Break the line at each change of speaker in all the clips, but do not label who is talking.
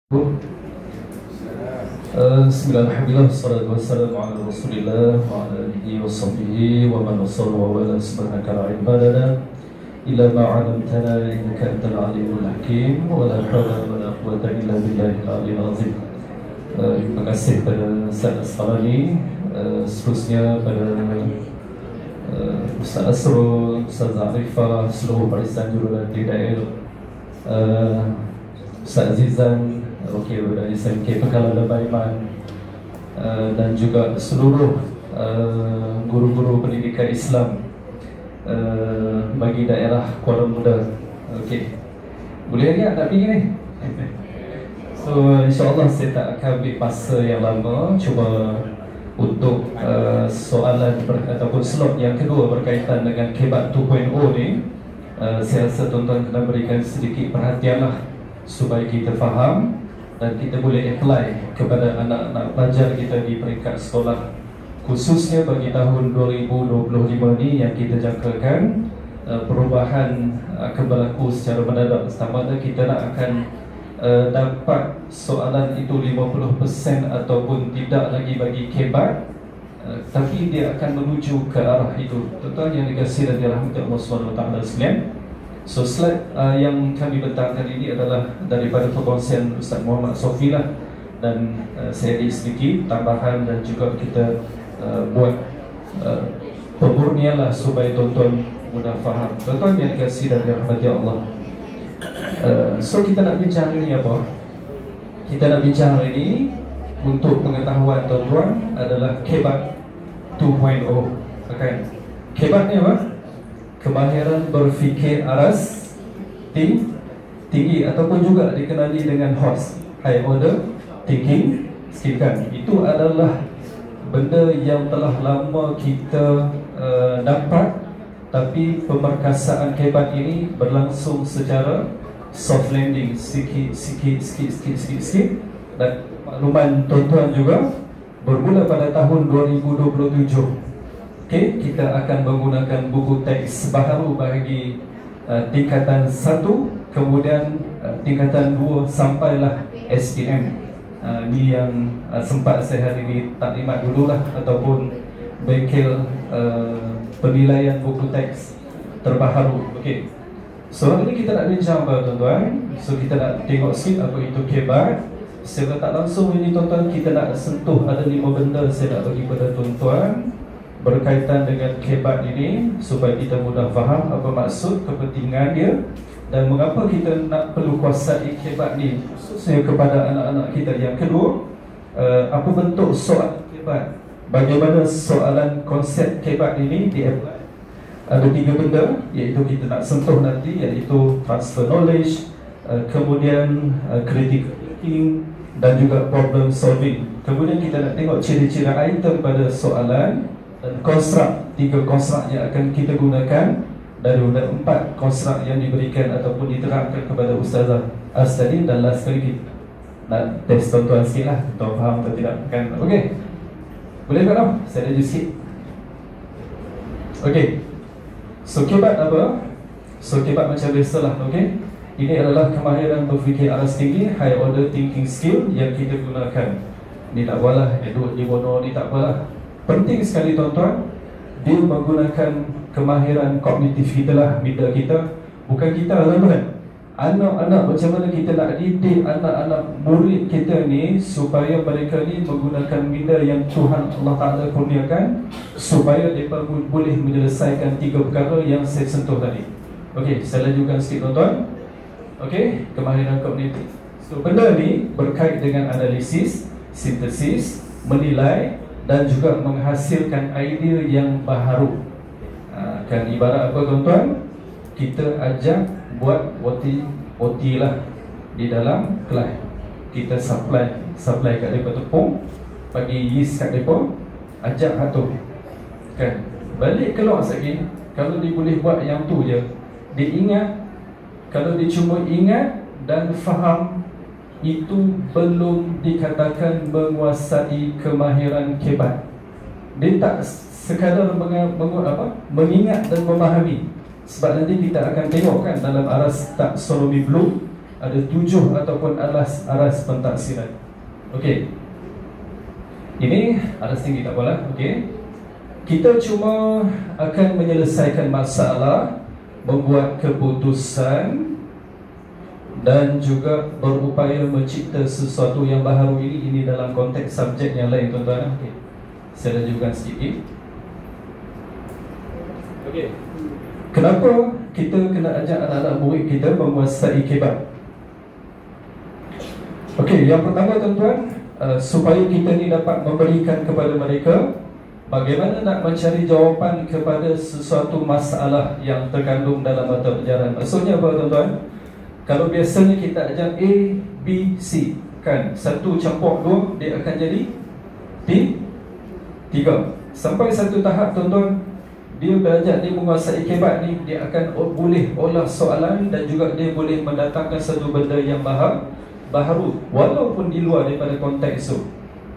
Bismillahirrahmanirrahim. Wassalatu wassalamu ala Rasulillah wa ala alihi wa sahbihi wa man wasalla wa wala. Subhanaka la ilma lana illa ma 'allamtana innaka antal alimul hakim wa la hawla wa la quwwata illa billahil aliyyil azim. Terima kasih pada Ustaz Asfarani, seterusnya pada Ustaz Asrul, Ustaz Arifah, seluruh barisan jurulatih daerah, Ustaz Azizan, dari SMK Pekalan Lebaiman, dan juga seluruh guru-guru pendidikan Islam bagi daerah Kuala Muda. Okey, boleh lagi tak pergi ni? So insyaAllah saya tak akan ambil masa yang lama. Cuba untuk soalan ataupun slot yang kedua berkaitan dengan Kebat 2.0 ni, saya rasa tuan-tuan kena berikan sedikit perhatianlah supaya kita faham dan kita boleh apply kepada anak-anak pelajar kita di peringkat sekolah, khususnya bagi tahun 2025 ni yang kita jangkakan perubahan akan berlaku secara mendadak. Sama ada kita nak akan dapat soalan itu 50% ataupun tidak lagi bagi Kebat, tapi dia akan menuju ke arah itu. Tuan-tuan yang dikasihi dan dirahmati Allah SWT sekalian, so slide yang kami bentangkan ini adalah daripada perkongsian Ustaz Muhammad Sofi lah, dan saya ada sedikit tambahan dan juga kita buat pemurnian lah supaya tuan-tuan mudah faham. Tuan-tuan yang dikasihi dan dirahmati Allah, so kita nak bincang hari ini apa? Kita nak bincang hari ini untuk pengetahuan tuan-tuan adalah Kebat 2.0. Okay. Kebat ni apa? Kemahiran berfikir aras tinggi ataupun juga dikenali dengan HOTS, High Order Thinking Skill kan. Itu adalah benda yang telah lama kita dapat, tapi pemerkasaan Kebat ini berlangsung secara soft landing, sikit. Dan makluman tuan-tuan juga, bermula pada tahun 2027, okay, kita akan menggunakan buku teks baharu bagi tingkatan 1, kemudian tingkatan 2 sampailah SPM. Ini yang sempat saya hari ini taklimat dululah, ataupun bengkel penilaian buku teks terbaharu. Okay. So hari ini kita nak bincang apa tuan-tuan? So kita nak tengok sikit apa itu Kebat. Secara tak langsung ini tuan-tuan, kita nak sentuh ada 5 benda saya nak bagi pada tuan-tuan berkaitan dengan Kebat ini supaya kita mudah faham apa maksud, kepentingan dia, dan mengapa kita nak perlu kuasai Kebat ni, khususnya kepada anak-anak kita. Yang kedua, apa bentuk soalan Kebat, bagaimana soalan konsep Kebat ini di-apply. Ada 3 benda iaitu kita nak sentuh nanti, iaitu transfer knowledge, kemudian critical thinking dan juga problem solving. Kemudian kita nak tengok ciri-ciri item pada soalan dan konstruk, 3 konstruk yang akan kita gunakan dari 4 konstruk yang diberikan ataupun diterangkan kepada Ustazah tadi. Dan last kali kita nak test tuan-tuan sikit lah, tuan faham atau tidak kan. Okey, boleh tak tau? Saya ada sikit. Okey, so Kebat apa? So Kebat macam biasalah. Okey, ini adalah kemahiran berfikir aras tinggi, High Order Thinking Skill yang kita gunakan. Ni tak apalah, Edward di Bono ni tak apalah. Penting sekali tuan-tuan, dia menggunakan kemahiran kognitif kita lah, minda kita, bukan kita tuan-tuan. Anak-anak, macam mana kita nak didik anak-anak murid kita ni supaya mereka ni menggunakan minda yang Tuhan Allah Ta'ala kurniakan, supaya mereka boleh menyelesaikan 3 perkara yang saya sentuh tadi. Okey, saya lanjutkan sikit tuan-tuan. Okey, kemahiran kognitif. So benda ni berkait dengan analisis, sintesis, menilai dan juga menghasilkan idea yang baharu. Kan ibarat apa tuan-tuan? Kita ajak buat OT lah di dalam kelas. Kita supply kat mereka tepung, bagi yeast kat mereka, ajak hatu. Kan? Balik keluar sekali, kalau dia boleh buat yang tu je, dia ingat. Kalau dia cuma ingat dan faham, itu belum dikatakan menguasai kemahiran Kebat. Dia tak sekadar mengingat dan memahami. Sebab nanti kita akan tengok kan dalam aras taksonomi Bloom, ada 7 ataupun aras pentaksiran. Okey. Ini aras tinggi tak apalah. Okey. Kita cuma akan menyelesaikan masalah, membuat keputusan dan juga berupaya mencipta sesuatu yang baharu ini dalam konteks subjek yang lain, tuan-tuan. Okey. Saya lanjutkan sikit. Okey. Kenapa kita kena ajak anak-anak murid kita menguasai kebat? Okey, yang pertama, tuan-tuan, supaya kita ni dapat memberikan kepada mereka bagaimana nak mencari jawapan kepada sesuatu masalah yang terkandung dalam mata pelajaran. Maksudnya apa, tuan-tuan? Kalau biasanya kita ajar A, B, C, kan, 1 campur 2 dia akan jadi 3. Sampai satu tahap, tuan-tuan, dia belajar, dia menguasai kebat ni, dia akan boleh olah soalan dan juga dia boleh mendatangkan satu benda yang baharu walaupun di luar daripada konteks itu.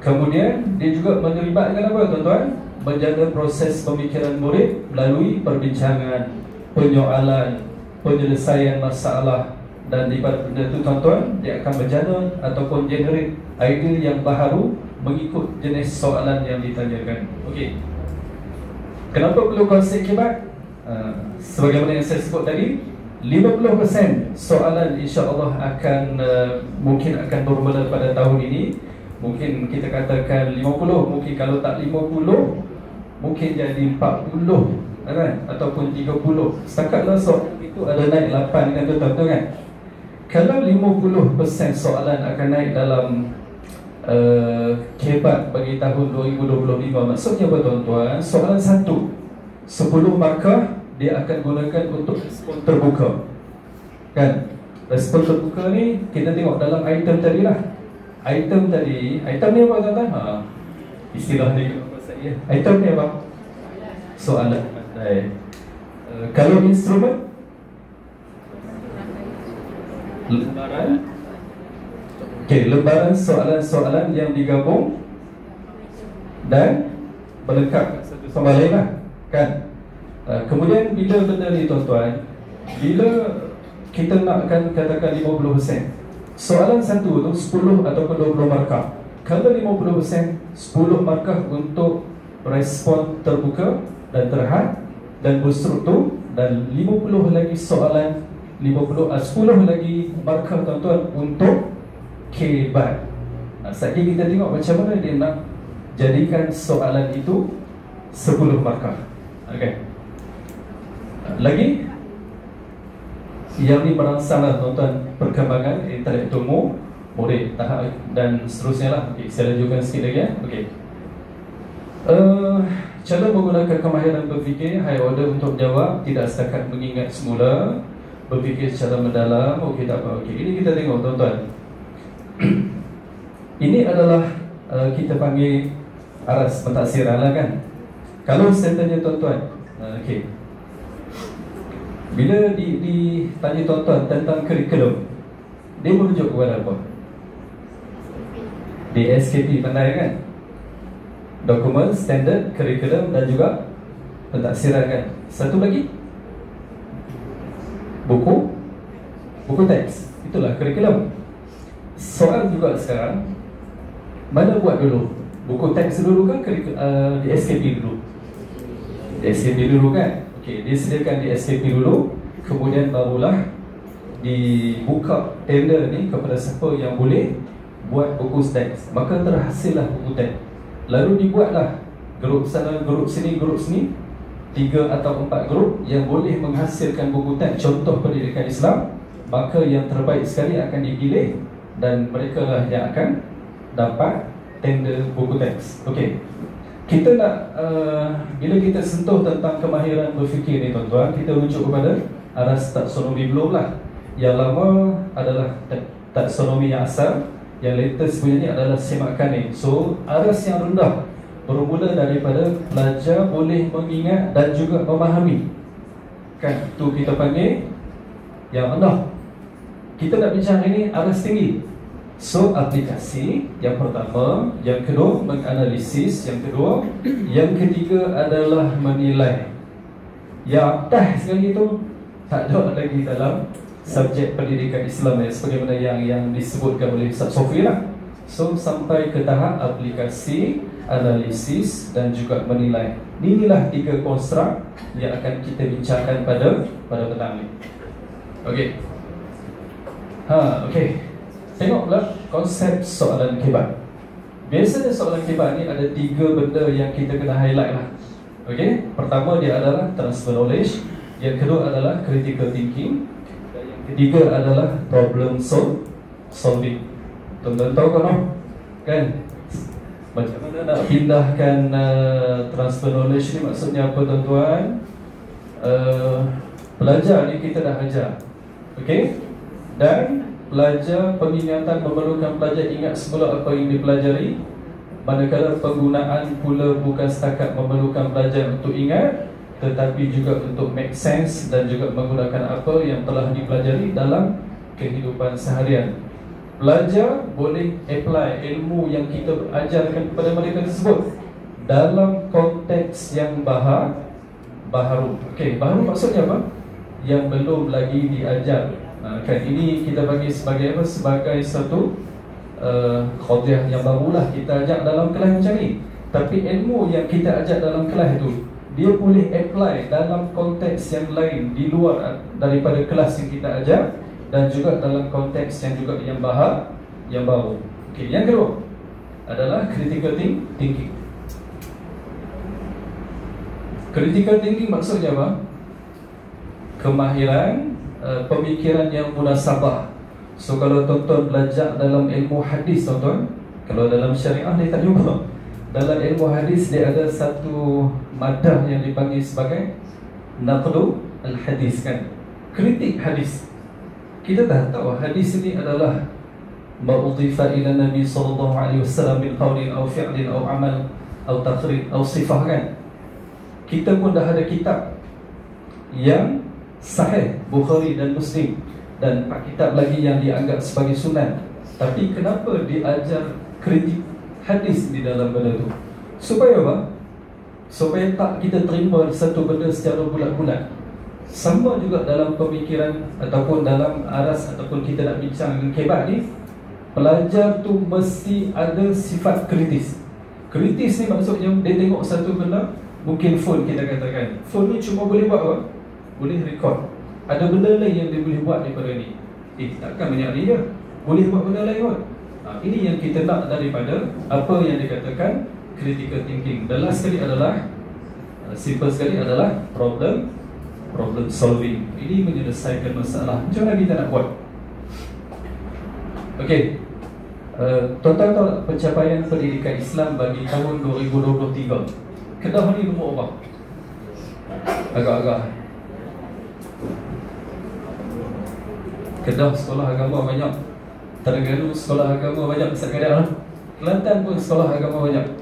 Kemudian dia juga menyelibatkan apa, tuan-tuan? Menjaga proses pemikiran murid melalui perbincangan, penyoalan, penyelesaian masalah. Dan daripada benda itu, tuan-tuan, dia akan berjana ataupun generate idea yang baharu mengikut jenis soalan yang ditanyakan. Okey. Kenapa perlu konsep kebat? Sebagaimana yang saya sebut tadi, 50% soalan insya-Allah akan mungkin akan bermula pada tahun ini. Mungkin kita katakan 50, mungkin kalau tak 50 mungkin jadi 40, kan? Ataupun 30. Setakatlah soalan itu ada naik 8 kan, tuan-tuan, kan? Kalau 50% soalan akan naik dalam kebat bagi tahun 2025, maksudnya apa, tuan-tuan? Soalan 1, 10 markah dia akan gunakan untuk respon terbuka, kan? Respon terbuka ni kita tengok dalam item tadi lah. Item ni apa, tuan-tuan? Istilah ni item ni apa? Soalan. Kalau instrumen, lembaran. Okey, lembaran soalan-soalan yang digabung dan melengkapkan satu sama lain lah, kan? Kemudian bila benda ni, tuan-tuan, bila kita nakkan katakan 50%, soalan 1 tu 10 ataupun 20 markah. Kalau 50%, 10 markah untuk respon terbuka dan terhad dan berstruktur, dan 50 lagi soalan, 10 lagi markah, tuan-tuan, untuk kebat. Sekali kita tengok macam mana dia nak jadikan soalan itu 10 markah. Okay. Lagi yang ni merangsanglah, tuan-tuan, perkembangan intelektual murid tahap dan seterusnya lah. Okay, saya lanjutkan sikit lagi, ya. Okay. Cara menggunakan kemahiran berfikir high order untuk jawab, tidak setakat mengingat semula, berfikir secara mendalam. Okey, tak apa. Okey, ini kita tengok, tuan-tuan. Ini adalah kita panggil aras pentaksiran lah, kan? Kalau saya tanya tuan-tuan, okey, bila ditanya tuan-tuan tentang kurikulum, dia merujuk kepada apa? DSKP, pandai kan? Dokumen, standard, kurikulum dan juga pentaksiran, kan? Satu lagi, buku teks. Itulah kurikulum. Soal juga sekarang, mana buat dulu? Buku teks dulu kan, di SKP dulu? Di SKP dulu, kan? Okey, disediakan di SKP dulu, kemudian barulah dibuka tender ni kepada siapa yang boleh buat buku teks. Maka terhasillah buku teks. Lalu dibuatlah grup sana, grup sini, 3 atau 4 grup yang boleh menghasilkan buku teks contoh pendidikan Islam. Maka yang terbaik sekali akan dipilih dan mereka lah yang akan dapat tender buku teks. Okey. Kita nak bila kita sentuh tentang kemahiran berfikir ni, tuan-tuan, kita rujuk kepada aras taksonomi belum lah. Yang lama adalah taksonomi yang asal, yang latest punya ni adalah semakan ni. So aras yang rendah bermula daripada pelajar boleh mengingat dan juga memahami, kan? Tu kita panggil yang rendah. Kita nak bincang ini aras tinggi. So aplikasi yang pertama, yang kedua menganalisis, yang kedua, yang ketiga adalah menilai. Yang atas sekali itu tak ada lagi dalam subjek pendidikan Islam sebagaimana yang disebutkan oleh Ustaz Sofi lah. So sampai ke tahap aplikasi, analisis dan juga menilai. Inilah 3 konstruk yang akan kita bincangkan pada petang ni. Okey. Okey. Tengoklah konsep soalan kibat. Biasanya soalan kibat ni ada 3 benda yang kita kena highlight lah. Okey. Pertama dia adalah transfer knowledge, yang kedua adalah critical thinking, dan yang ketiga adalah problem solving. Tuan-tuan tahu kan? Macam mana nak pindahkan transfer knowledge ni, maksudnya apa tuan-tuan? Pelajar ni kita dah ajar, okey? Dan pelajar, pengingatan memerlukan pelajar ingat semula apa yang dipelajari. Manakala penggunaan pula bukan setakat memerlukan pelajar untuk ingat, tetapi juga untuk make sense dan juga menggunakan apa yang telah dipelajari dalam kehidupan seharian. Pelajar boleh apply ilmu yang kita ajarkan kepada mereka tersebut dalam konteks yang baharu. Okey, baharu maksudnya apa? Yang belum lagi diajar. Kan ini kita bagi sebagai apa? Sebagai satu khodiah yang barulah kita ajak dalam kelas macam ni. Tapi ilmu yang kita ajak dalam kelas itu, dia boleh apply dalam konteks yang lain di luar daripada kelas yang kita ajar, dan juga dalam konteks yang juga yang baru. Okey, yang kedua adalah critical thinking. Critical thinking maksudnya apa? Kemahiran pemikiran yang munasabah. So kalau tuan-tuan belajar dalam ilmu hadis, tuan-tuan, kalau dalam syariah dia tak jumpa. Dalam ilmu hadis dia ada satu madah yang dipanggil sebagai naqdu al-hadis, kan? Kritik hadis. Kita dah tahu hadis ini adalah ma'udhifa ila Nabi sallallahu alaihi wasallam min qawlin aw fi'lin aw amal aw taqrir aw sifah, kan? Kita pun dah ada kitab yang sahih, Bukhari dan Muslim, dan 4 kitab lagi yang dianggap sebagai sunan. Tapi kenapa diajar kritik hadis di dalam benda tu? Supaya apa? Supaya tak kita terima satu benda secara bulat-bulat. Sama juga dalam pemikiran ataupun dalam aras ataupun kita nak bincang dengan kebat ni, pelajar tu mesti ada sifat kritis. Kritis ni maksudnya dia tengok satu benda, mungkin phone, kita katakan phone ni cuma boleh buat apa? Boleh record. Ada benda lain yang dia boleh buat daripada ni. Takkan banyak ni je, boleh buat benda lain pun. Ini yang kita nak daripada apa yang dikatakan critical thinking. Dan last sekali adalah simple sekali adalah problem solving. Ini menyelesaikan masalah. Macam mana kita nak buat? Okey, tuan-tuan tahu pencapaian pendidikan Islam bagi tahun 2023? Kedah ni nombor apa? Agak-agak Kedah sekolah agama banyak, Terengganu sekolah agama banyak, Ustaz Kedah lah. Kelantan pun sekolah agama banyak.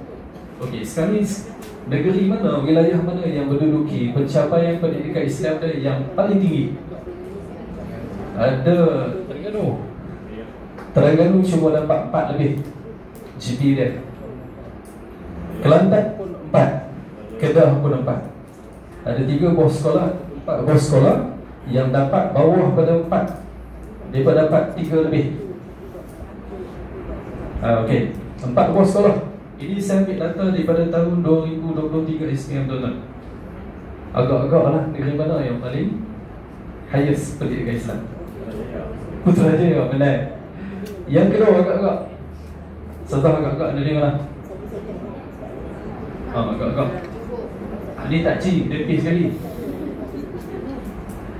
Okey, sekarang ni negeri mana, wilayah mana yang menduduki pencapaian pendidikan Islam yang paling tinggi? Ada Terengganu. Terengganu cuma dapat 4 lebih GP dia. Kelantan pun 4, Kedah pun 4. Ada 3 buah sekolah, 4 buah sekolah yang dapat bawah pada 4. Mereka dapat 3 lebih. Okey, 4 buah sekolah. Ini saya ambil data daripada tahun 2023 SPM, tuan-tuan. Agak-agak lah negeri mana yang paling highest pendidikan Islam? Putrajaya, benar. Yang kedua agak-agak, serta agak-agak negeri mana? Agak-agak. Ini tak cik, dia pis sekali.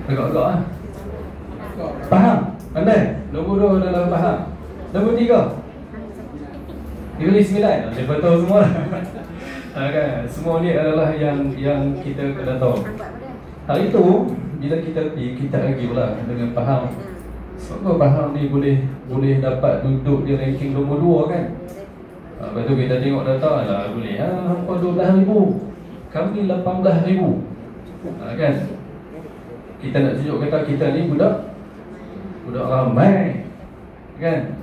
Agak-agak lah. Faham? Pandai? Nombor 2 adalah faham. Nombor 3 Negeri 9. Dia tahu semua lah. Kan? Semua ni adalah yang kita kena tahu. Hari itu bila kita argue lah dengan faham. Sebab faham ni boleh dapat duduk di ranking nombor 2, kan? Lepas tu kita tengok data lah, boleh hampa 12,000, kami 18,000. Kan? Kita nak tunjuk kata kita ni budak ramai, kan?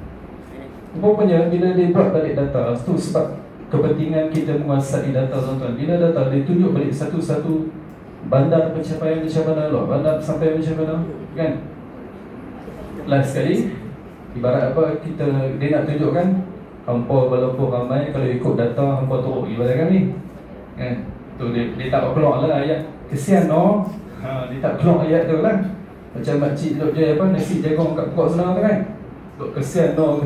Rupanya bila dia buat balik data tu, sebab kepentingan kita menguasai data, tuan-tuan. Bila data dia tunjuk balik satu-satu bandar pencapaian macam mana, bandar sampai macam mana, kan? last sekali, ibarat apa dia nak tunjukkan hampa walaupun ramai, kalau ikut data hampa teruk ibarat kami kan. Tu dia tak keluar lah ayat kesian no. Dia tak keluar ayat tu lah. Macam makcik duduk je apa nasi jagung kat pokok senang tu kan. Duk kesian no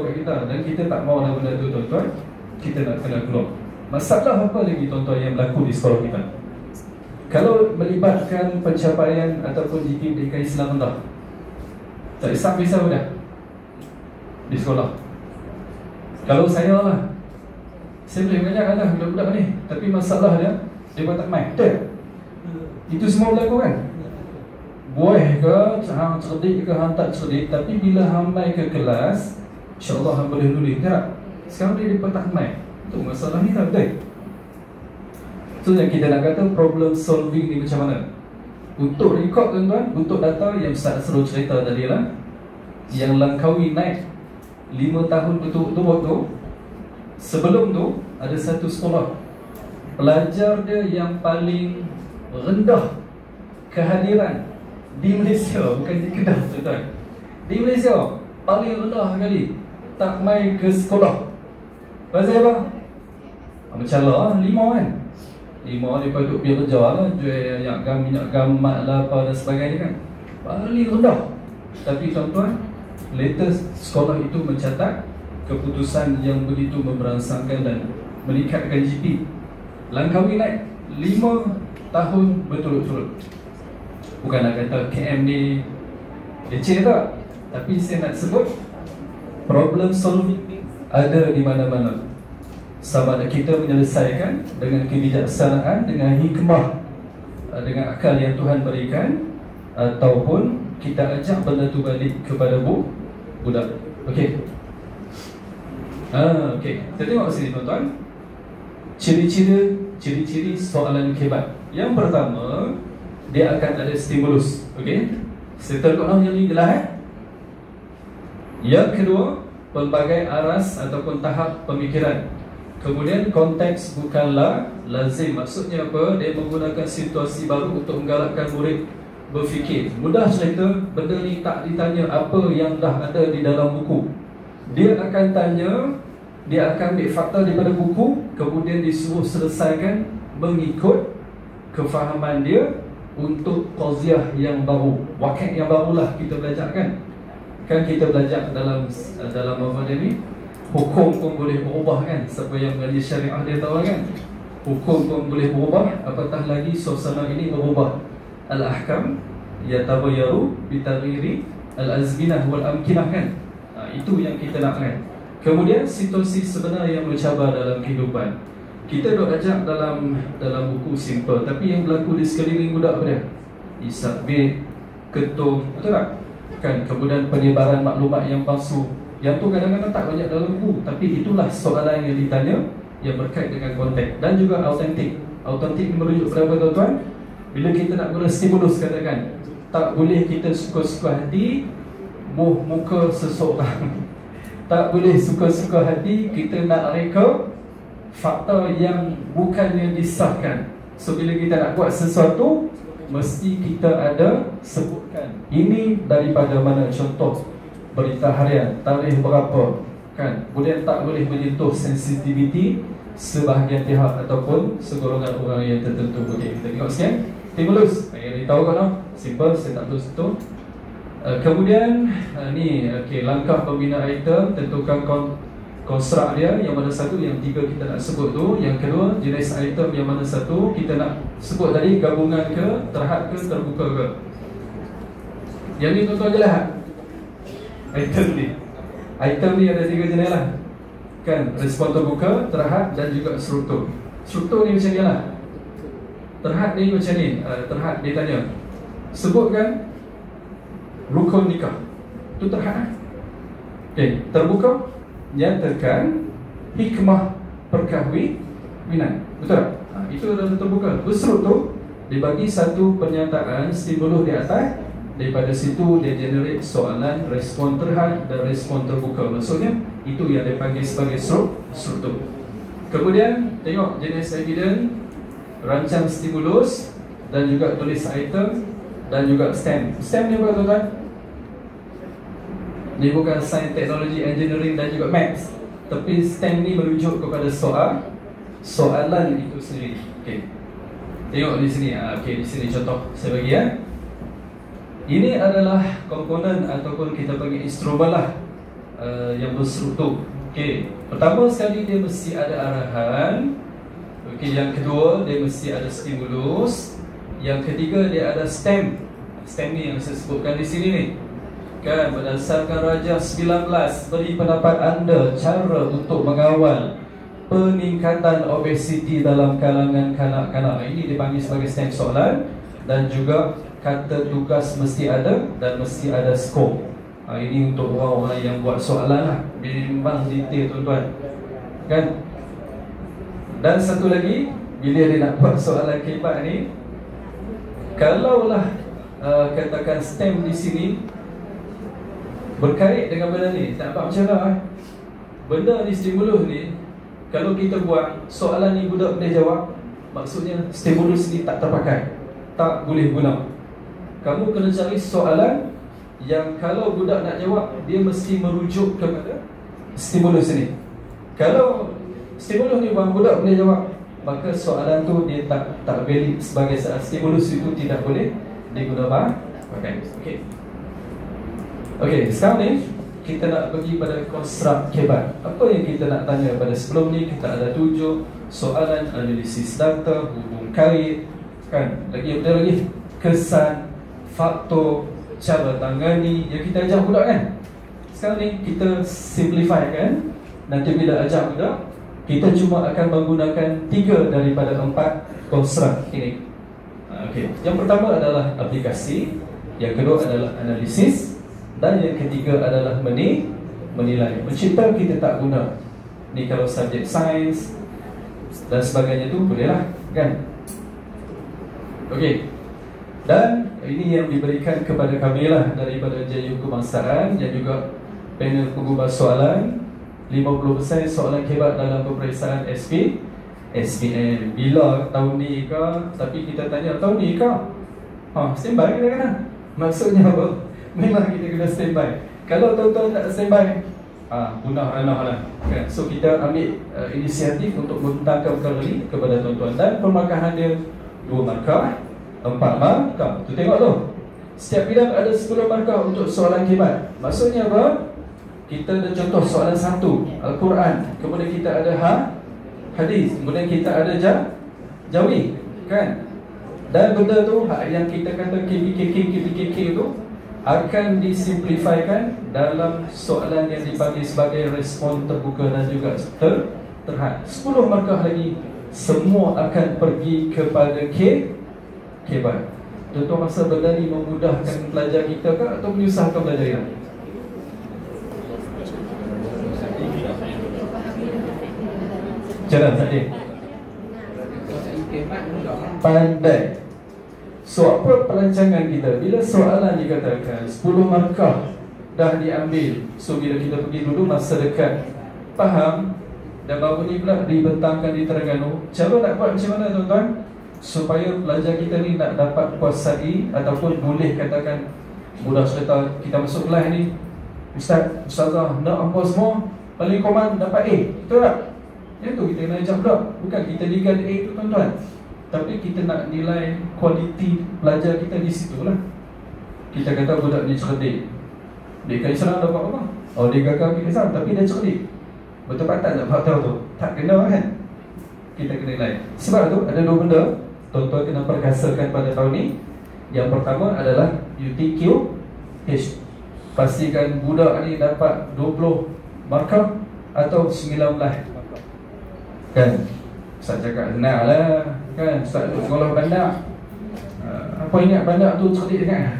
kat kita. Dan kita tak mau lah benda tu tuan-tuan. Kita nak kena keluar. Masalah apa lagi tuan-tuan yang berlaku di sekolah kita? Kalau melibatkan pencapaian ataupun GPA Islam rendah, tak risau dah di sekolah. Kalau saya lah, saya boleh mengajar lah budak-budak ni, tapi masalah dia tak main. Betul? Itu semua berlaku kan? Buih ke, hang cerdik ke, hang tak cerdik, tapi bila hang mai ke kelas, insya-Allah hang boleh nulis tak? Sekarang dia tak main. Itu masalah ni tak betul. So yang kita nak kata problem solving ni macam mana? Untuk rekod tuan-tuan, untuk data yang Ustaz suruh cerita tadi lah, yang Langkawi naik 5 tahun betul-betul tu, sebelum tu ada satu sekolah pelajar dia yang paling rendah kehadiran di Malaysia, bukan di Kedah tuan-tuan, di Malaysia paling rendah kali tak mai ke sekolah. Pasal apa? Macam lah 5 kan, 5 daripada duduk biar kerja lah, jual minyak gam, mak lah apa dan sebagainya kan, paling rendah. Tapi tuan-tuan, latest sekolah itu mencatat keputusan yang begitu memberangsangkan dan meningkatkan GP. Langkawi naik 5 tahun betul-betul. Bukan nak kata KM ni leceh tak, tapi saya nak sebut problem solving ada di mana-mana. Sama ada kita menyelesaikan dengan kebijaksanaan, dengan hikmah, dengan akal yang Tuhan berikan, ataupun kita ajak benda tu balik kepada budak. Okey. Okey. Kita tengok sini tuan-tuan. Ciri-ciri soalan kebat. Yang pertama, dia akan ada stimulus. Okey. Saya terkongsi yang ni jelas Yang kedua, pelbagai aras ataupun tahap pemikiran. Kemudian konteks bukanlah lazim. Maksudnya apa? Dia menggunakan situasi baru untuk menggalakkan murid berfikir. Mudah cerita, benda ni tak ditanya apa yang dah ada di dalam buku. Dia akan tanya, dia akan ambil fakta daripada buku, kemudian disuruh selesaikan mengikut kefahaman dia untuk qaziah yang baru, wakil yang barulah kita belajar kan. Kan kita belajar dalam apa dia ni, hukum pun boleh berubah kan. Siapa yang mengaji syariah dia tahu kan, hukum pun boleh berubah, apatah lagi suasana ini berubah. Al-ahkam yatabayyaru bitaghyiri al-azminah wal amkinah kan. Itu yang kita nak kan. Kemudian situasi sebenar yang mencabar dalam kehidupan. Kita dok ajak dalam buku simple, tapi yang berlaku di sekeliling budak apa dia? Isabit, ketum, betul tak? Kan, kemudian penyebaran maklumat yang palsu. Yang tu kadang-kadang tak banyak dalam buku, tapi itulah soalan yang ditanya yang berkait dengan konteks dan juga autentik. Autentik merujuk kepada tuan-tuan, bila kita nak guna stimulus katakan, tak boleh kita suka-suka hati muka seseorang. Tak boleh suka-suka hati kita nak reka fakta yang bukannya disahkan. So bila kita nak buat sesuatu, mesti kita ada sebutkan ini daripada mana, contoh berita harian, tarikh berapa kan. Kemudian tak boleh menyentuh sensitiviti sebahagian pihak ataupun segolongan orang yang tertentu. Okey, kita tengok sekian. Stimulus, yang ditahu kan, simple, saya tak perlu sentuh. Kemudian ni okey, langkah pembina item, tentukan konstruk dia. Yang mana satu, yang tiga kita nak sebut tu. Yang kedua, jenis item yang mana satu kita nak sebut tadi, gabungan ke, terhad ke, terbuka ke. Yang ni tuan-tuan jelas item ni. Item ni ada tiga jenis lah kan, respon terbuka, terhad dan juga struktur. Struktur ni macam ni lah. Terhad ni macam ni. Terhad dia tanya, sebutkan rukun nikah. Itu terhad. Okay, terbuka, nyatakan hikmah perkahwinan. Betul tak? Itu adalah terbuka. Berstruktur, dibagi satu pernyataan stimulus di atas. Daripada situ dia generate soalan, respon terhad dan respon terbuka. Maksudnya itu yang dia panggil sebagai struktur. Kemudian tengok jenis evidence, rancang stimulus dan juga tulis item dan juga stem. Stem ni apa tuan-tuan? Ni bukan sains, teknologi, engineering dan juga maths, tapi STEM ni merujuk kepada soalan itu sendiri. Okey. Tengok di sini. Okey, di sini contoh saya bagi ya. Ini adalah komponen ataupun kita panggil instrumen lah yang berstruktur. Okey. Pertama sekali dia mesti ada arahan. Okey, yang kedua dia mesti ada stimulus. Yang ketiga dia ada stem. Stem ni yang saya sebutkan di sini ni. Kan, berdasarkan Rajah 19, beri pendapat anda cara untuk mengawal peningkatan obesiti dalam kalangan kanak-kanak. Ini dipanggil sebagai stem soalan. Dan juga kata tugas mesti ada dan mesti ada skop. Ini untuk orang-orang yang buat soalan lah. Bimbang detail tuan-tuan. Kan? Dan satu lagi, bila dia nak buat soalan kebat ni, kalaulah katakan stem di sini berkait dengan benda ni, tak nampak macam mana benda ni, stimulus ni, kalau kita buat soalan ni budak boleh jawab, maksudnya stimulus ni tak terpakai, tak boleh guna. Kamu kena cari soalan yang kalau budak nak jawab, dia mesti merujuk kepada stimulus ni. Kalau stimulus ni budak boleh jawab, maka soalan tu dia tak valid sebagai stimulus, itu tidak boleh digunakan pakai. Okey. Okey, sekarang ni kita nak pergi pada konstruk kebat. Apa yang kita nak tanya pada sebelum ni? Kita ada 7 soalan, analisis data, hubung kait, kan? Lagi apa lagi? Kesan, faktor, cara tangani yang kita ajar budak kan? Sekarang ni kita simplify kan? Nanti bila ajar budak, kita cuma akan menggunakan 3 daripada 4 konstruk ini. Okey. Yang pertama adalah aplikasi, yang kedua adalah analisis, dan yang ketiga adalah menilai. Mencipta kita tak guna. Ni kalau subjek sains dan sebagainya tu bolehlah kan? Okey. Dan ini yang diberikan kepada kami lah daripada JU Kebangsaan dan juga panel penggubah soalan. 50% soalan kebat dalam peperiksaan SPM. Bila tahun ni ke? Tapi kita tanya tahun ni ke? Standby kita kena. Maksudnya apa? Memang kita kena standby. Kalau tuan-tuan tak standby, punah ranah lah kan? So kita ambil inisiatif untuk membentangkan perkara ni kepada tuan-tuan. Dan pemarkahan dia 2 markah, 4 markah. Tu tengok tu, setiap bidang ada 10 markah untuk soalan kebat. Maksudnya apa? Kita ada contoh soalan 1 Al-Quran, kemudian kita ada hadis, kemudian kita ada jawi kan? Dan benda tu yang kita kata KPKK tu akan disimplifikan dalam soalan yang dipanggil sebagai respon terbuka dan juga terhad. 10 markah lagi, semua akan pergi kepada kebat. Tuan-tuan rasa benda ni memudahkan pelajar kita ke atau menyusahkan pelajar kita? Jalan tadi pandai. So apa pelancangan kita? Bila soalan dikatakan 10 markah dah diambil, so bila kita pergi dulu masa dekat faham, dan baru ni pula dibentangkan di Terengganu. Cara nak buat macam mana tuan-tuan? Supaya pelajar kita ni nak dapat kuasai ataupun boleh katakan mudah cerita kita masuk kelas ni, Ustazah nak apa semua, paling koman dapat A, betul tak? Yang tu kita kena ajar budak. Bukan kita ligan A tu tuan-tuan, tapi kita nak nilai kualiti pelajar kita di situ lah. Kita kata budak ni cerdik, dia kan Islam dapat apa? Dia gagal ke Islam tapi dia cerdik. Betul patut tak fakta tu? Tak kena kan? Kita kena nilai. Sebab tu ada 2 benda tuan-tuan kena perkasakan pada tahun ni. Yang pertama adalah UTQH. Pastikan budak ni dapat 20 markah atau 19 kan? Ustaz cakap senang lah kan? Ustaz duduk sekolah bandar, apa ingat bandar tu cerdik kan?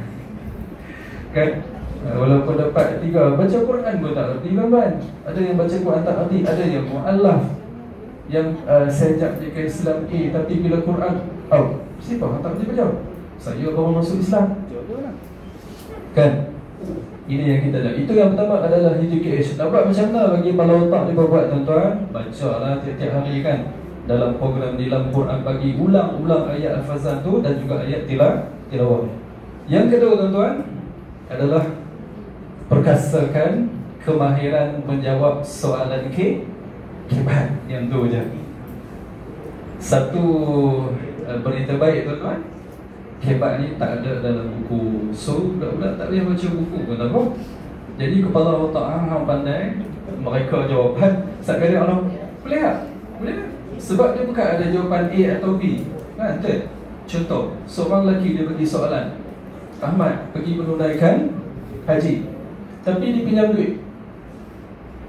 Kan? Walaupun dapat 3, baca Quran pun tak erti kan? Ada yang baca Quran tak erti, ada yang mu'allaf, yang saya ajak dia ke Islam A, tapi bila Quran siapa yang tak erti baca? Saya baru masuk Islam kan? Ini yang kita nak. Itu yang pertama adalah education. Nak buat macam mana bagi kepala otak dia buat tuan-tuan? Baca lah tiap-tiap hari kan? Dalam program di dalam Quran bagi ulang-ulang ayat al-fazan tu dan juga ayat tilawah. Yang kedua tuan-tuan adalah perkasakan, kemahiran menjawab soalan hebat. Yang tu je. Satu berita baik tuan-tuan, hebat ni tak ada dalam buku. So budak-budak tak payah baca buku pun tak apa. Jadi kepala otak hang pandai, mereka jawapan. Sekali orang boleh tak? Boleh tak? Sebab dia bukan ada jawapan A atau B kan? Contoh, seorang lelaki dia bagi soalan, Ahmad pergi menunaikan haji tapi dia pinjam duit.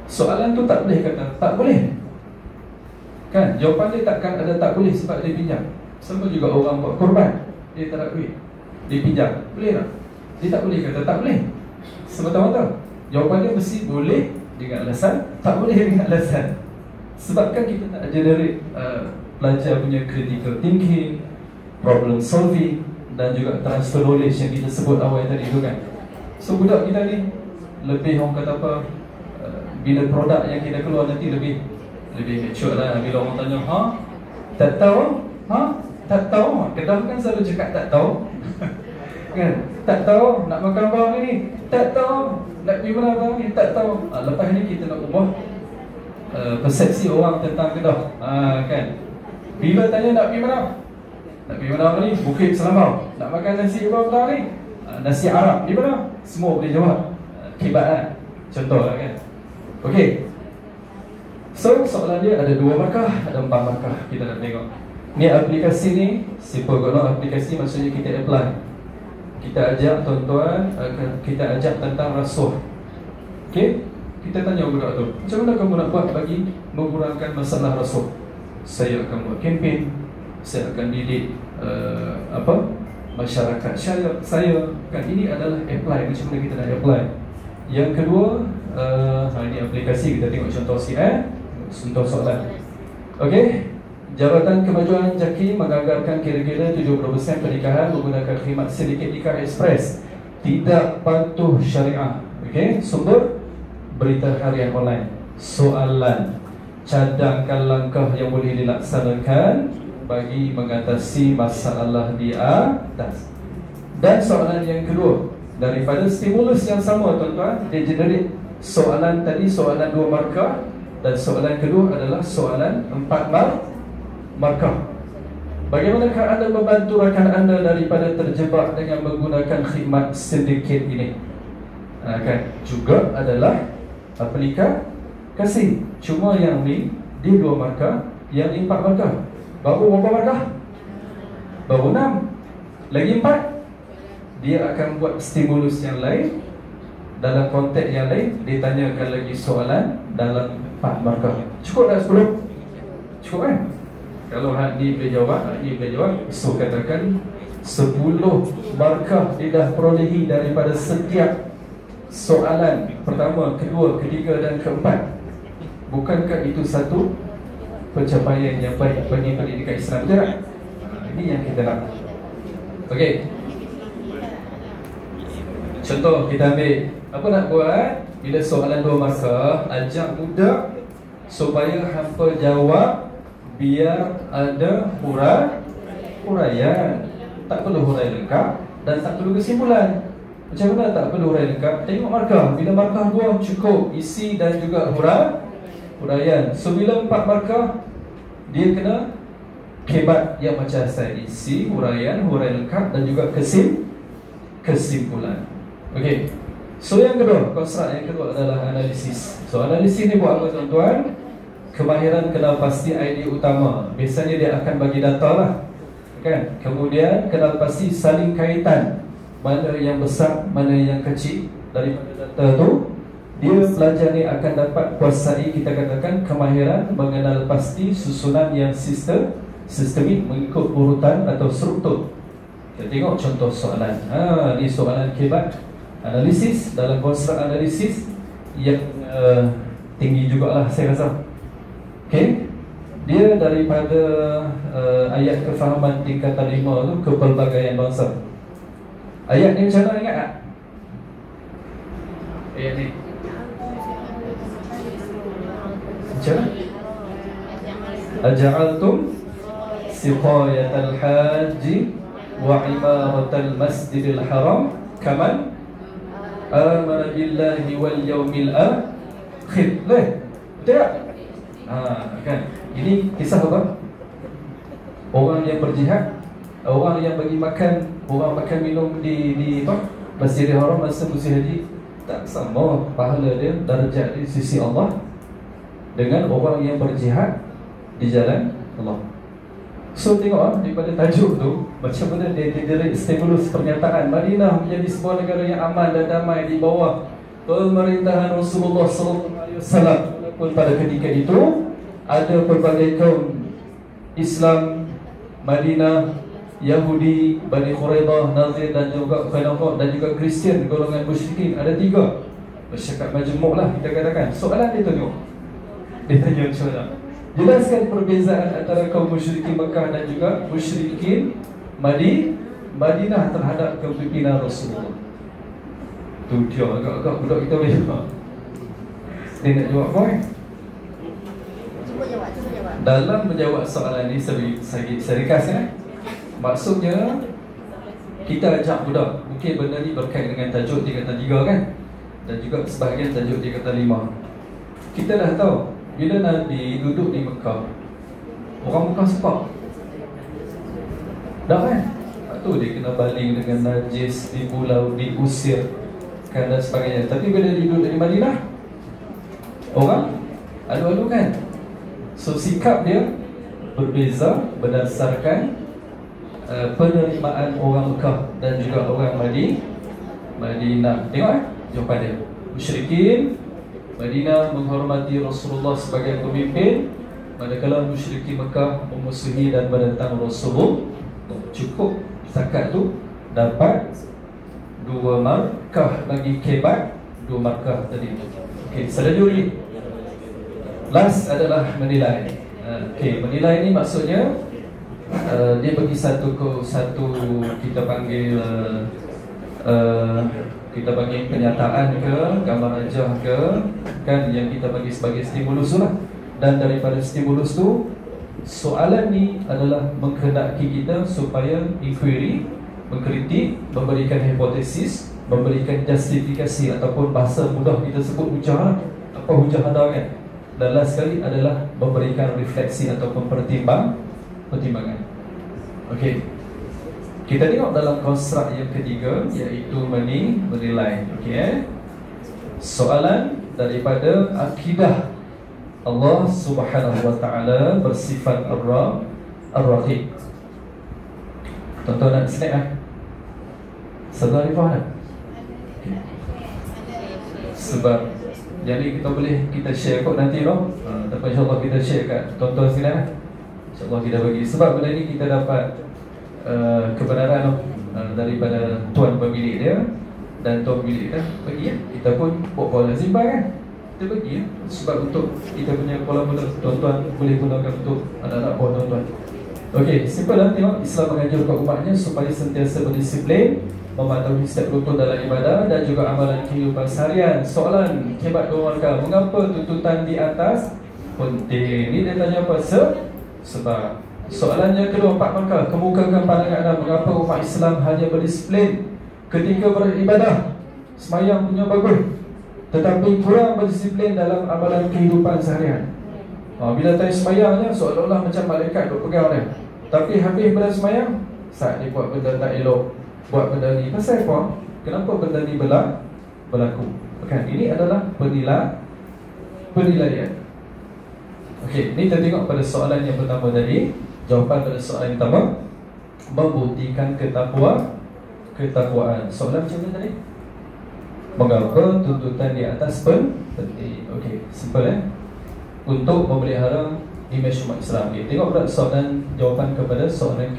Soalan tu tak boleh kata tak boleh kan? Jawapan dia takkan ada tak boleh sebab dia pinjam. Sama juga orang buat korban, dia tak ada duit, dia pinjam, boleh tak? Dia tak boleh kata tak boleh semata-mata. Jawapan dia mesti boleh dengan alasan, tak boleh dengan alasan. Sebabkan kita nak generate pelajar punya critical thinking, problem solving dan juga transfer knowledge yang kita sebut awal tadi tu kan. So budak kita ni lebih, orang kata apa, bila produk yang kita keluar nanti lebih mature lah. Bila orang tanya, tak tahu? Tak tahu? Kedah kan selalu cakap tak tahu kan? Tak tahu nak makan bawang ni, tak tahu nak pergi mana bawang ni, tak tahu. Lepas ni kita nak ubah persepsi orang tentang Kedah kan. Bila tanya nak pergi mana, nak pergi mana ni, Bukit Selambau. Nak makan nasi apa petang ni, nasi Arab di mana, semua boleh jawab. Hebat kan? Contoh lah kan. Okey. So soalan dia ada 2 markah, ada 4 markah. Kita nak tengok ni aplikasi ni, simple guna aplikasi maksudnya kita apply. Kita ajak tuan-tuan, kita ajak tentang rasuah. Okey. Kita tanya budak tu, macam mana kamu nak buat bagi mengurangkan masalah rasuah? Saya akan buat kempen, saya akan didik masyarakat saya kan. Ini adalah apply, macam mana kita nak apply. Yang kedua, ini aplikasi, kita tengok contoh contoh soalan. Okey. Jabatan Kemajuan JAKI menganggarkan kira-kira 70% pernikahan menggunakan khidmat sedikit nikah ekspres tidak patuh syariah. Okey, sumber berita harian online. Soalan, cadangkan langkah yang boleh dilaksanakan bagi mengatasi masalah di atas. Dan soalan yang kedua, daripada stimulus yang sama tuan-tuan, dia generate soalan tadi, soalan 2 markah, dan soalan kedua adalah soalan 4 markah. Bagaimanakah anda membantu rakan anda daripada terjebak dengan menggunakan khidmat sedikit ini? Kan juga adalah aplikasi. Cuma yang ni dia 2 markah, yang 4 markah. Baru berapa markah? Baru 6. Lagi 4, dia akan buat stimulus yang lain. Dalam konteks yang lain, dia tanyakan lagi soalan dalam 4 markah. Cukup tak 10? Cukup kan? Kalau ni boleh jawab, ni boleh jawab, so katakan 10 markah dia dah perolehi daripada setiap soalan pertama, kedua, ketiga dan keempat. Bukankah itu satu pencapaian yang baik bagi pendidikan Islam? Betul tak? Ini yang kita nak. Okey. Contoh kita ambil, apa nak buat? Bila soalan 2 markah, ajak budak supaya hampa jawab biar ada huraian. Tak perlu huraian lengkap dan tak perlu kesimpulan. Macam mana tak perlu huraian lengkap? Tengok markah. Bila markah 2 cukup isi dan juga huraian. So bila 4 markah, dia kena hebat yang macam saya, isi, huraian lengkap dan juga kesimpulan. Okey. So yang kedua, konstruk yang kedua adalah analisis. So analisis ni buat apa tuan-tuan? Kemahiran kenal pasti idea utama. Biasanya dia akan bagi data lah kan. Kemudian kenal pasti saling kaitan, mana yang besar, mana yang kecil daripada data tu. Dia pelajar ni akan dapat kuasai, kita katakan, kemahiran mengenal pasti susunan yang sistemik mengikut urutan atau struktur. Kita tengok contoh soalan. Ni soalan hebat. Analisis, dalam konstruk analisis yang tinggi jugalah saya rasa. Okay. Dia daripada ayat kefahaman tingkatan 5 tu, kepelbagaian bangsa. Ayat ni macam mana, ingat tak? Ayat ni macam mana? Aja'altum siqayatal haji wa imaratal masjidil haram kaman amana billahi wal yaumil akhir. Betul tak? Kan? Ini kisah apa? Orang yang berjihad, orang yang bagi makan, orang makan minum di Masjidil Haram masa musim haji, tak sama pahala dia, darjat di sisi Allah dengan orang yang berjihad di jalan Allah. So tengok daripada tajuk tu, macam mana dia diberi stimulus pernyataan Madinah menjadi sebuah negara yang aman dan damai di bawah pemerintahan Rasulullah SAW. Walaupun pada ketika itu ada pelbagai kaum Islam, Madinah, Yahudi, Bani Quraidah, Nazir dan juga Qainuqa dan juga Kristian, golongan musyrikin. Ada 3 masyarakat majmuk lah kita katakan. Soalan dia tengok, dia tanya macam mana, jelaskan perbezaan antara kaum musyrikin Mekah dan juga musyrikin Madinah terhadap kepimpinan Rasulullah. Tu dia agak-agak budak kita boleh jawab. Dia nak jawab apa? Cuba jawab. Dalam menjawab soalan ni saya ringkas maksudnya kita ajak budak, mungkin benda ni berkait dengan tajuk 3 kata 3 kan, dan juga sebahagian tajuk 3 kata 5. Kita dah tahu bila Nabi duduk di Mekah, orang Mekah sepak dah kan. Lepas tu dia kena baling dengan najis, dibulau, diusir kan dan sebagainya. Tapi bila dia duduk di Madinah, orang alu-alu kan. So sikap dia berbeza berdasarkan penerimaan orang Mekah dan juga orang Madinah. Tengok jawapan dia. Musyrikin Madinah menghormati Rasulullah sebagai pemimpin, manakala musyrikin Mekah memusuhi dan menentang Rasulullah. Cukup setakat tu dapat 2 markah bagi kebat, 2 markah tadi. Okey, selanjutnya last adalah menilai. Okey, menilai ni maksudnya dia bagi satu kita panggil kita bagi kenyataan ke, gambar rajah ke, kan, yang kita bagi sebagai stimulus lah. Dan daripada stimulus tu, soalan ni adalah menghendaki kita supaya inquiry, mengkritik, memberikan hipotesis, memberikan justifikasi ataupun bahasa mudah kita sebut hujah. Apa hujah anda kan? Dan last sekali adalah memberikan refleksi ataupun pertimbangan. Okey, kita tengok dalam konstruk yang ketiga, iaitu menilai. Okey, soalan daripada akidah Allah Subhanahu wa taala bersifat Ar-Rahim. Tuan-tuan nak snack lah? Sabar Rifah. Sebab jadi kita share kot nanti loh. Tapi insyaAllah kita share kat tuan-tuan sini lah. InsyaAllah kita bagi. Sebab benda ni kita dapat kebenaran daripada tuan pemilik dia. Dan tuan pemilik dia bagi ya. Kita pun buat simpan kan. Kita bagi ya. Sebab untuk kita punya pola mula, tuan-tuan boleh gunakan untuk anak-anak buah tuan-tuan. Okey, simple lah. Tengok, Islam menganjurkan umatnya supaya sentiasa berdisiplin, mematuhi setiap rukun dalam ibadah dan juga amalan kehidupan seharian. Soalan hebat keluarga, mengapa tuntutan di atas penting? Ini dia tanya apa? Sebab. Soalannya kedua, 4 markah. Kemukakan pandangan anda mengapa umat Islam hanya berdisiplin ketika beribadah, semayang punya bagus, tetapi kurang berdisiplin dalam amalan kehidupan seharian. Bila tanya semayangnya, seolah-olah macam malaikat duk pegang dia. Tapi habis pada semayang, saat dia buat benda tak elok, buat benda ni. Pasal apa? Kenapa benda ni berlaku? Kan? Ini adalah penilaian. Okey, ni kita tengok pada soalan yang pertama tadi. Jawapan pada soalan yang pertama, membuktikan ketakwaan. Soalan macam mana tadi? Mengapa tuntutan di atas penting? Okey, simple untuk memelihara imej umat Islam. Okay, tengok pula soalan jawapan kepada soalan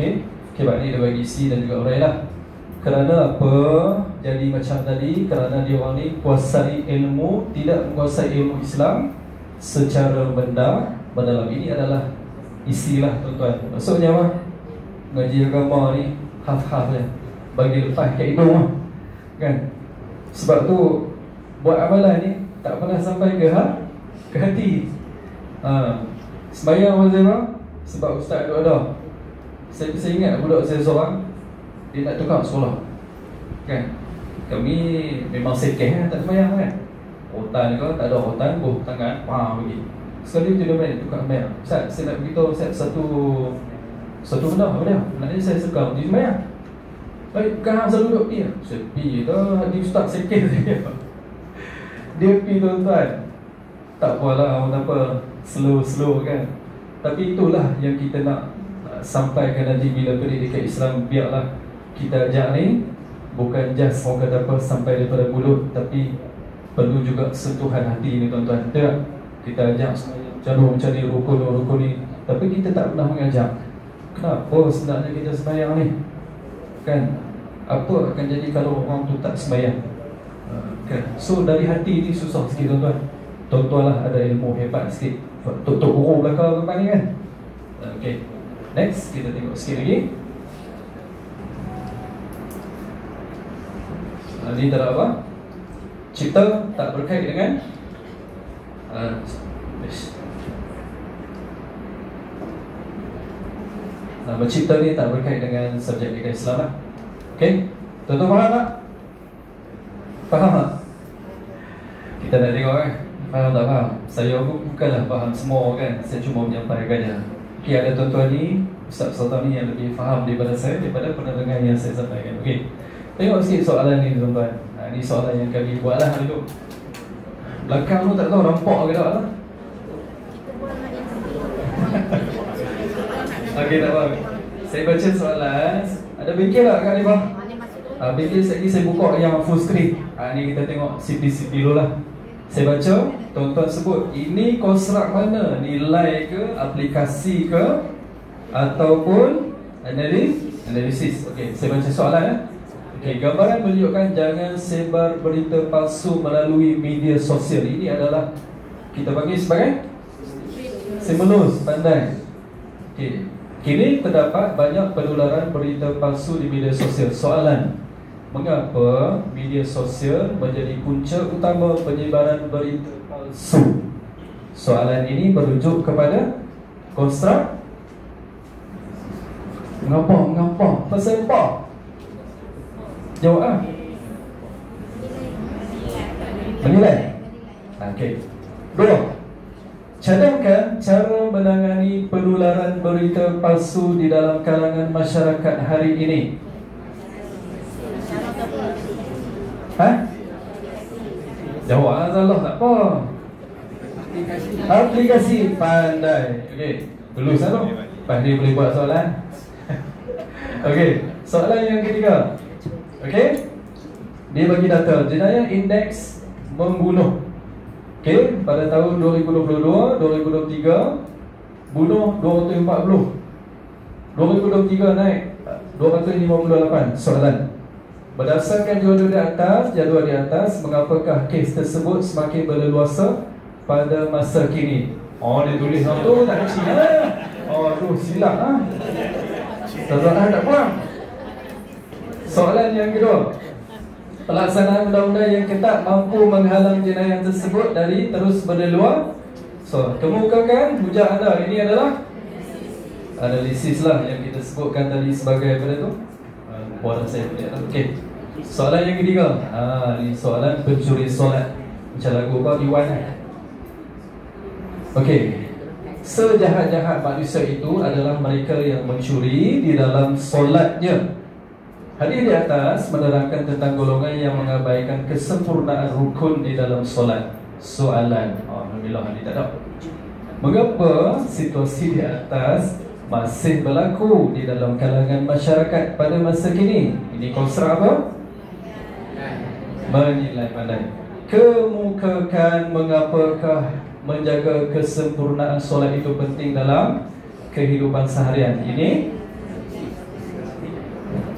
kebat ni dia bagi isi dan juga orang lah. Kerana apa jadi macam tadi? Kerana dia orang ni kuasai ilmu, tidak menguasai ilmu Islam secara mendalam. Ini adalah istilah tuan-tuan. Maksudnya apa? Ngaji agama ni half-half je, bagi lepas kat hidung lah. Kan? Sebab tu buat amalan ni tak pernah sampai ke hati. Sembahyang masa apa? Sebab ustaz tu ada. Saya ingat budak saya seorang, dia nak tukar sekolah. Kan? Kami memang sekeh tak sembahyang kan. Hutan ke, tak ada hutan, tangan, pergi. Sekali tu dia balik tukar sembahyang. Ustaz, saya nak beritahu Ustaz satu benda, apa dia? Maknanya saya suka pergi sembahyang. Baik, bukan selalu duduk pergi. Saya pergi tu, di Ustaz sekeh saya. Dia pergi tuan-tuan. Tak apalah, apa slow kan. Tapi itulah yang kita nak sampaikan nanti bila pendidikan Islam. Biarlah kita ajak ni bukan just orang kata apa sampai daripada mulut, tapi perlu juga sentuhan hati ni tuan-tuan. Tak, kita ajak cara macam ni, rukun ni, tapi kita tak pernah mengajak kenapa sebenarnya kita sembahyang ni kan. Apa akan jadi kalau orang tu tak sembahyang kan. So dari hati ni susah sikit tuan-tuan. Tuan-tuan lah ada ilmu hebat sikit, tok guru belakang depan ni kan. Okay, next kita tengok sikit lagi. Ini tak ada apa, cipta tak berkait dengan mencipta ni tak berkait dengan subjek Islam lah. Okay, tuan-tuan faham tak? Faham tak? Kita nak tengok kan, faham tak faham? Saya pun bukanlah faham semua kan, saya cuma menyampaikannya. Okay, ada tuan-tuan ni, Ustaz-Ustaz ni yang lebih faham daripada saya, daripada pendengar yang saya sampaikan. Okay, tengok sikit soalan ni tuan-tuan. Ini soalan yang kami buat lah hari tu. Belakang tu tak tahu nampak ke tak lah. Okey, tak apa. Saya baca soalan. Ada bengkel tak kat ni bang? Bengkel sekali saya buka yang full screen. Ni kita tengok CP dulu lah. Saya baca, tuan-tuan sebut ini konstruk mana? Nilai ke, aplikasi ke, ataupun analisis. Okey, saya baca soalan ya. Okay, gambaran menunjukkan jangan sebar berita palsu melalui media sosial. Ini adalah kita panggil sebagai stimulus pandai. Okay. Kini terdapat banyak penularan berita palsu di media sosial. Soalan, mengapa media sosial menjadi punca utama penyebaran berita palsu? Soalan ini merujuk kepada konstruk. Mengapa? Pasal apa? Jawab lah. Menilai. Okey. 2. Cadangkan cara menangani penularan berita palsu di dalam kalangan masyarakat hari ini. Jawab lah, salah tak apa. Aplikasi pandai. Okey, dulu salah. Lepas ni boleh buat soalan. Okey, soalan yang ketiga. Okey, dia bagi data jenayah indeks membunuh. Okey, pada tahun 2022, 2023 bunuh 240. 2023 naik 258. Soalan, berdasarkan jadual di atas, mengapakah kes tersebut semakin berleluasa pada masa kini? Oh, dia tulis tu tak kecil lah. Oh, tu silap lah. Tuan-tuan tak faham. Soalan yang kedua, pelaksanaan undang-undang yang ketat mampu menghalang jenayah tersebut dari terus berleluar. So, kemukakan hujah anda. Ini adalah analisis lah yang kita sebutkan tadi sebagai apa tu? Buat saya punya. Okey. Soalan yang ketiga. Ini soalan pencuri solat. Macam lagu apa? Iwan kan? Okey. Sejahat-jahat manusia itu adalah mereka yang mencuri di dalam solatnya. Hadis di atas menerangkan tentang golongan yang mengabaikan kesempurnaan rukun di dalam solat. Soalan, alhamdulillah, ini tak ada. Mengapa situasi di atas masih berlaku di dalam kalangan masyarakat pada masa kini? Ini konstruk apa? Menilai pandai. Kemukakan mengapakah menjaga kesempurnaan solat itu penting dalam kehidupan seharian. Ini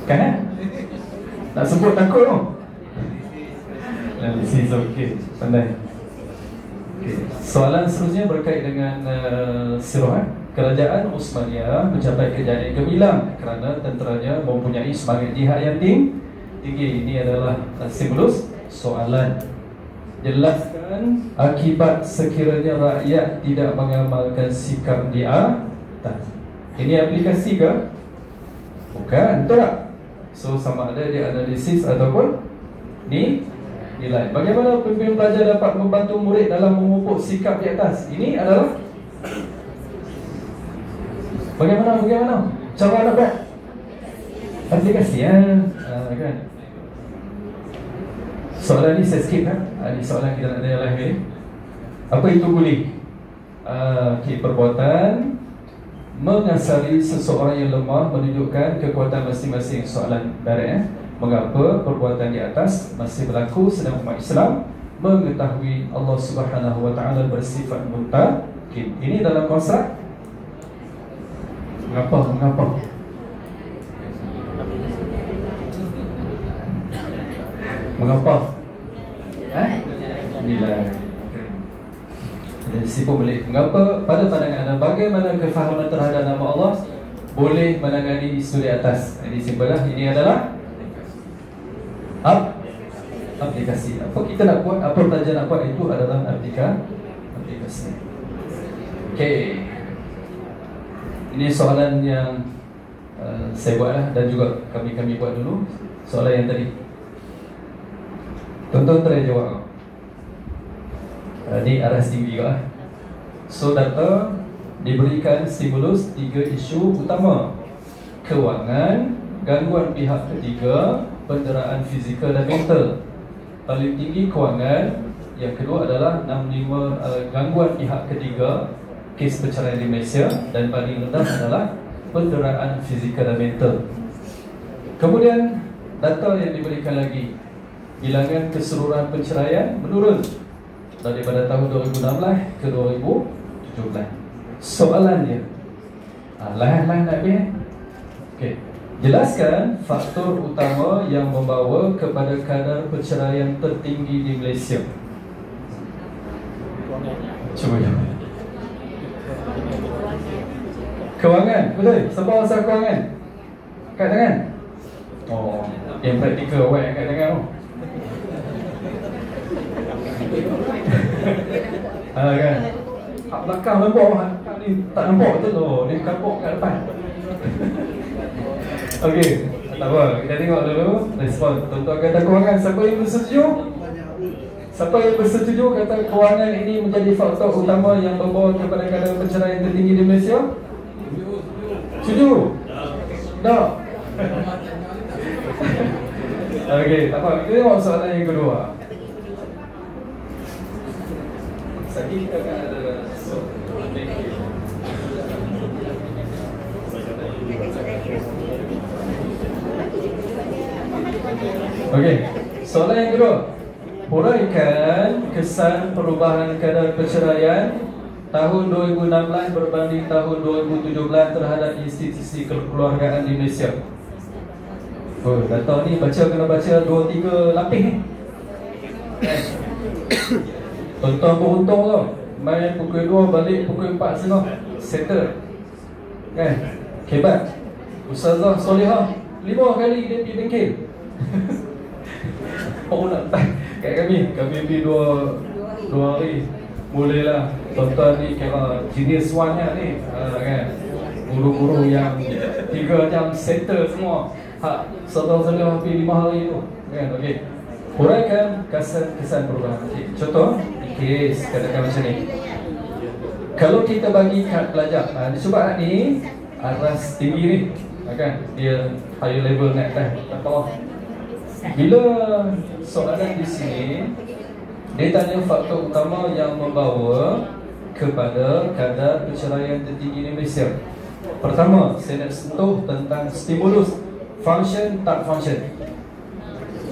kan? Tak sebut takut tu. Analisis, okey, pandai. Okay. Soalan seterusnya berkait dengan sirah. Kerajaan Uthmaniyah mencapai kejayaan gemilang kerana tenteranya mempunyai semangat jihad yang tinggi. Ini adalah stimulus soalan. Jelaskan akibat sekiranya rakyat tidak mengamalkan sikap di atas. Ini aplikasi ke? Bukan, betul tak? So sama ada dia analisis ataupun nilai. Bagaimana pembimbing pelajar dapat membantu murid dalam memupuk sikap di atas? Ini adalah bagaimana cara nak buat aplikasi kan. Soalan ni saya skip kan. Ini soalan kita nak tanya lagi. Apa itu bully? Perbuatan mengasari seseorang yang lemah menunjukkan kekuatan masing-masing. Soalan direct Mengapa perbuatan di atas masih berlaku sedang umat Islam mengetahui Allah Subhanahu Wa Taala bersifat muntaqim? Ini dalam konsep mengapa? Nilai. Jadi sibuk balik. Mengapa pada pandangan anda bagaimana kefahaman terhadap nama Allah boleh menangani isu di atas? Jadi simpellah, ini adalah aplikasi. Apa kita nak buat, apa pelajar nak buat, itu adalah aplikasi. Okey. Ini soalan yang saya buatlah dan juga kami buat dulu. Soalan yang tadi. Tonton try jawab. Ini arah tinggi juga. So data diberikan stimulus 3 isu utama: kewangan, gangguan pihak ketiga, penderaan fizikal dan mental. Paling tinggi kewangan, yang kedua adalah 65 gangguan pihak ketiga, kes perceraian di Malaysia, dan paling rendah adalah penderaan fizikal dan mental. Kemudian data yang diberikan lagi, bilangan keseluruhan perceraian menurun daripada tahun 2016 ke 2017. Soalannya, lahan nak biar. Okey. Jelaskan faktor utama yang membawa kepada kadar perceraian tertinggi di Malaysia. Cuba ya. Kewangan, betul? Sebab asal kewangan? Kat tangan? Oh, yang praktikal awak kat tangan tu. Kan? Kat belakang nampak, kat ni tak nampak betul tu. Dia kapok kat depan. Okey, tak apa, kita tengok dulu respon. Tuan-tuan kata kewangan, siapa yang bersetuju? Siapa yang bersetuju kata kewangan ini menjadi faktor utama yang membawa kepada kadar perceraian tertinggi di Malaysia? Setuju? Tak? Okey, tak apa, kita tengok soalan yang kedua. Lagi kita akan ada okey, soalan yang kedua. Huraikan kesan perubahan kadar perceraian tahun 2016 berbanding tahun 2017 terhadap institusi kekeluargaan di Malaysia. Oh, data ni baca kena baca 2-3 lapis ni. Tonton beruntung tau. Main pukul 2 balik pukul 4 setengah. Settle. Kan? Kebat. Ustazah Solihah 5 kali dia pergi bengkel. Oh nak kat kami pergi 2 hari. Bolehlah. Tonton ni kira jenis one ni kan. Guru-guru yang 3 jam settle semua. Hak Ustazah pergi 5 hari tu. Kan? Okey. Huraikan kesan perubahan. Contoh kes katakan macam ni. Kalau kita bagi kat pelajar, sebab ni aras tinggi ni, kan? Dia higher level naik dah ke bawah. Bila soalan di sini dia tanya faktor utama yang membawa kepada kadar perceraian tertinggi di Malaysia. Pertama, saya nak sentuh tentang stimulus, function tak function.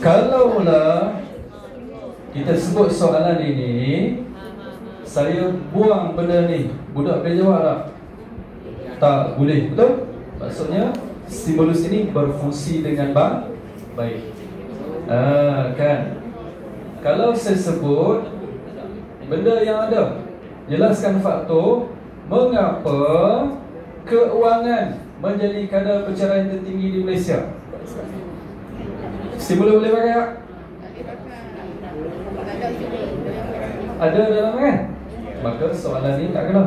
Kalaulah kita sebut soalan ini, saya buang benda ni, budak boleh jawab tak? Tak boleh, betul? Maksudnya stimulus ini berfungsi dengan baik. Kan? Kalau saya sebut benda yang ada, jelaskan faktor mengapa keuangan menjadi kadar perceraian tertinggi di Malaysia. Stimulus boleh pakai tak? Ada dalam kan? Maka soalan ni tak kena.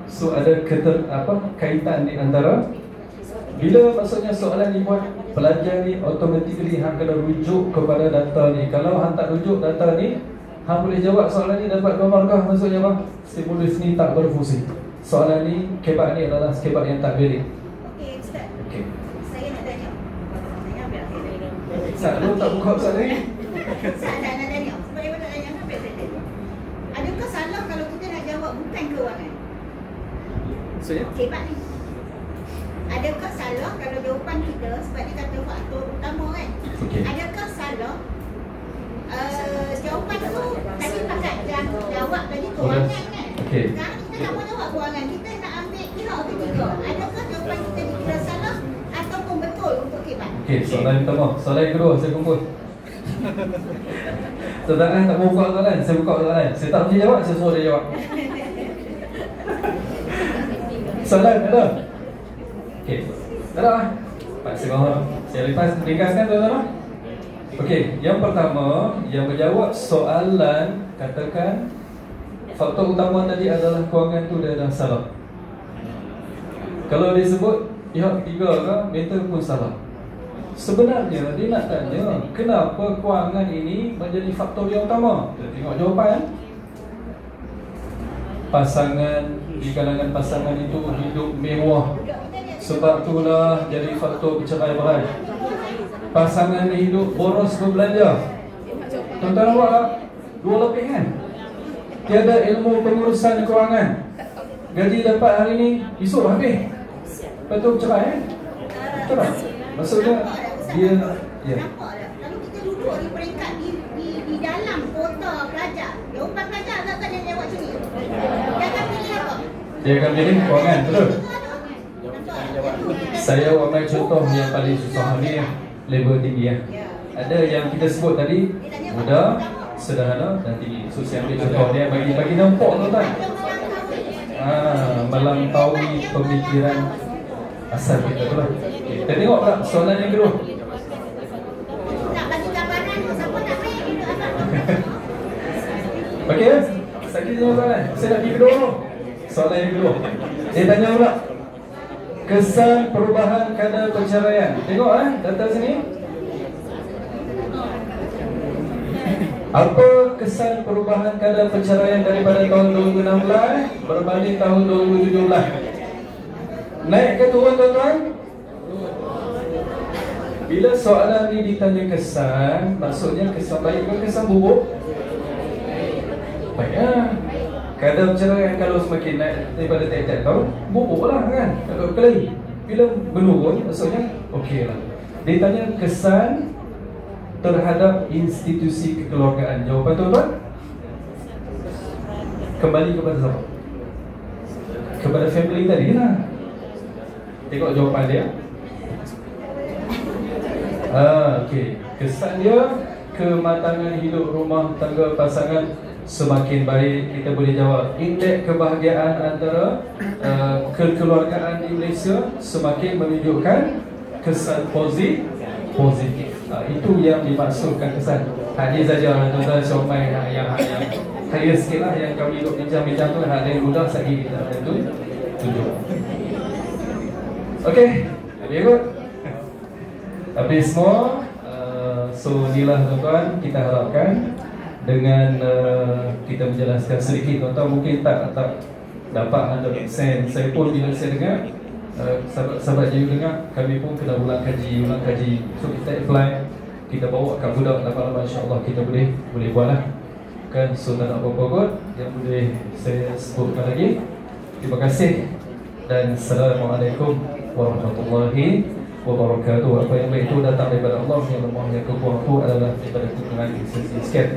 So ada kaitan di antara Bila maksudnya soalan dibuat, pelajar ni automatically hang kena rujuk kepada data ni. Kalau hang tak rujuk data ni, hang boleh jawab soalan ni dapat 2 markah. Maksudnya apa? Stimulus ni tak berfungsi. Soalan ni, kebak ni adalah kebak yang tak valid.
Okey, Ustaz.
Okey.
Saya nak tanya. Saya ambil akhir.
Ustaz, lu tak buka soalan ni?
Ustaz nak tanya. Sebab dia nak tanya apa saya tanya. Adakah salah kalau kita nak jawab bukan kewangan?
Maksudnya?
Kebak ni. Adakah salah kalau jawapan kita sebab dia kata faktor utama kan?
Okey.
Adakah salah jawapan tu tadi pakai jawab tadi kewangan kan?
Okey.
Sekarang kita tak mau jawab kewangan, kita nak ambil pihak ketiga. Adakah jawapan kita dikira salah ataupun betul untuk kebak?
Okey, soalan pertama. Soalan yang kedua, saya kumpul. Saudara tak mau buka soalan, saya buka soalan. Saya tak boleh jawab, saya suruh dia jawab. Soalan ada? Okey, tak ada lah. Saya faham. Saya lepas ringkaskan tuan-tuan. Okey, yang pertama, yang menjawab soalan, katakan faktor utama tadi adalah kewangan tu dia dah salah. Kalau disebut pihak ketiga ke, meter pun salah. Sebenarnya dia nak tanya, kenapa kewangan ini menjadi faktor yang utama? Kita tengok jawapan. Pasangan, di kalangan pasangan itu hidup mewah, sebab itulah jadi faktor bercerai-berai. Pasangan hidup boros berbelanja. Tuan-tuan nampak tak? 2 lebih kan? Tiada ilmu pengurusan kewangan. Gaji dapat hari ni, esok habis. Lepas tu bercerai kan? Betul tak? Maksudnya dia
Nampak tak? Kalau kita duduk di peringkat di dalam kota pelajar, jawapan pelajar agak-agak dia jawab macam ni. Dia akan pilih apa?
Dia akan pilih kewangan, betul?
Nampak?
Saya ambil contoh yang paling susah ni, level tinggi ya. Ada yang kita sebut tadi, mudah, sederhana dan tinggi. So saya ambil contoh dia bagi nampak tuan-tuan. Melampaui pemikiran asal kita tu lah. Okay, kita tengok tak soalan yang kedua.
Nak bagi gambaran, siapa nak main hidup apa?
Okey, saya tengok soalan. Saya nak pergi kedua dulu. Soalan yang kedua. Dia tanya pula, kesan perubahan kadar perceraian. Tengok data sini. Apa kesan perubahan kadar perceraian daripada tahun 2016 berbanding tahun 2017? Naik ke turun tuan-tuan? Bila soalan ni ditanya kesan, maksudnya kesan baik ke kesan buruk? Baiklah. Kadar perceraian kalau semakin naik daripada tiap-tiap tahun, buruk lah kan? Kalau kali bila menurun, maksudnya okey lah. Dia tanya kesan terhadap institusi kekeluargaan. Jawapan tuan-tuan? Kembali kepada siapa? Kepada family tadi lah. Tengok jawapan dia. Okey. Kesan dia, kematangan hidup rumah tangga pasangan semakin baik. Kita boleh jawab indeks kebahagiaan antara kekeluargaan di Malaysia semakin menunjukkan kesan positif. Itu yang dimaksudkan kesan. Hanya saja tuan-tuan somai yang higher sikit lah, yang kami duduk bincang-bincang tu ada yang mudah lagi kita tunjuk. Okey, lebih kot. Habis semua. So inilah tuan-tuan, kita harapkan dengan kita menjelaskan sedikit, tuan-tuan mungkin tak dapat 100%. Saya pun bila saya dengar, sahabat-sahabat je dengar, kami pun kena ulang kaji. So kita apply, kita bawa kat budak lama-lama, insyaAllah kita boleh buat lah kan. So tak nak apa-apa kot yang boleh saya sebutkan lagi. Terima kasih dan Assalamualaikum warahmatullahi wabarakatuh. Apa yang baik itu datang daripada Allah, yang lemah yang kekuatan itu adalah daripada kekurangan sekian.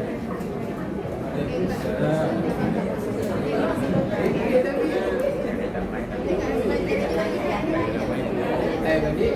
Tadi